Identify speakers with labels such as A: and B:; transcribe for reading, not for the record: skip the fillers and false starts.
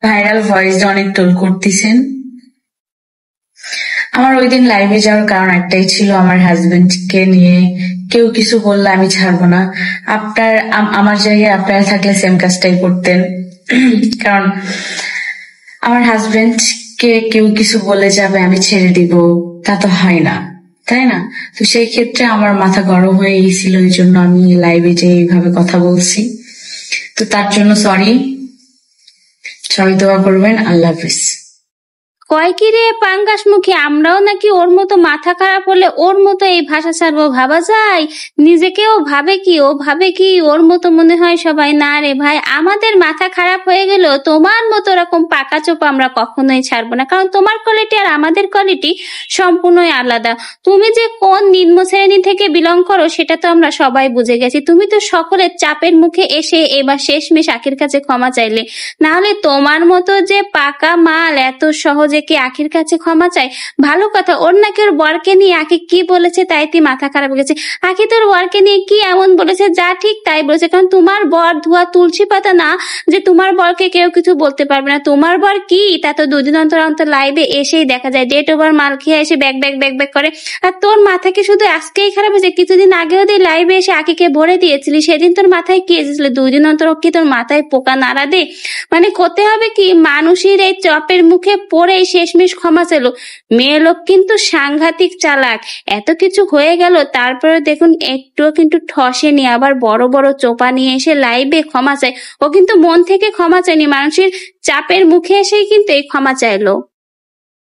A: Viral voice অনেক troll করতেছেন। আমার ওই দিন লাইভে যাওয়ার কারণ একটাই ছিল, আমার হাজবেন্ডকে নিয়ে কেউ কিছু বললে আমি ছাড়বো না। আমার জায়গায় আপনারা থাকলে সেম কাজটাই করতেন। কারণ আমার হাজবেন্ডকে কেউ কিছু বলে যাবে আমি ছেড়ে দিব, তা তো হয় না, তাই না? তো সেই ক্ষেত্রে আমার মাথা গরম হয়ে গেছিল, এই জন্য আমি লাইভে যে এইভাবে কথা বলছি। তো তার জন্য সরি, সবাই দোয়া করবেন। আল্লাহ হাফিজ।
B: কয় কি রে পাঙ্গাস মুখে, আমরাও নাকি ওর মতো মাথা খারাপ হলে ওর মতো এই ভাষা ছাড়বো? ভাবা যায়? নিজেকেও ভাবে কি, ও ভাবে কি ওর মতো মনে হয় সবাই? না রে ভাই, আমাদের মাথা খারাপ হয়ে গেল তোমার মতো এরকম পাকা চোপ আমরা কখনোই ছাড়বো না, কারণ তোমার কোয়ালিটি আর আমাদের কোয়ালিটি সম্পূর্ণই আলাদা। তুমি যে কোন নিম্ন শ্রেণী থেকে বিলং করো সেটা তো আমরা সবাই বুঝে গেছি। তুমি তো সকলের চাপের মুখে এসে এবার শেষমেশ আখির কাছে ক্ষমা চাইলে, না হলে তোমার মতো যে পাকা মাল এত সহজে কি আখির কাছে ক্ষমা চায়? ভালো কথা, ওর নাকি ওর বরকে নিয়ে আখি কি বলেছে তাই তুই মাথা খারাপ হয়ে গেছে। আখি তোর বরকে নিয়ে কি এমন বলেছে? যা ঠিক তাই বলেছে, কারণ তোমার বর ধোয়া তুলসী পাতা না যে তোমার বরকে কেউ কিছু বলতে পারবে না। তোমার বর কি তা তো দুদিন অন্তর অন্তর লাইভে এসেই দেখা যায়, ডেট ওভার মাল খেয়ে এসে ব্যাক ব্যাক ব্যাক ব্যাক করে। আর তোর মাথা কি শুধু আজকেই খারাপ হয়েছে? কিছুদিন আগেও তুই লাইভে এসে আখিকে ভরে দিয়েছিলি, সেদিন তোর মাথায় কি এসেছিল? 2 দিন অন্তর কি তোর মাথায় পোকা নাড়া দে? মানে করতে হবে কি, মানুষের এই চপের মুখে পড়ে শেষমেশ ক্ষমা চাইলো। মেয়ে লোক কিন্তু সাংঘাতিক চালাক। এত কিছু হয়ে গেল তারপরে দেখুন একটুও কিন্তু ঠসেনি, আবার বড় বড় চোপা নিয়ে এসে লাইভে ক্ষমা চায়। ও কিন্তু মন থেকে ক্ষমা চায়নি, মানুষের চাপের মুখে এসেই কিন্তু এই ক্ষমা চাইলো।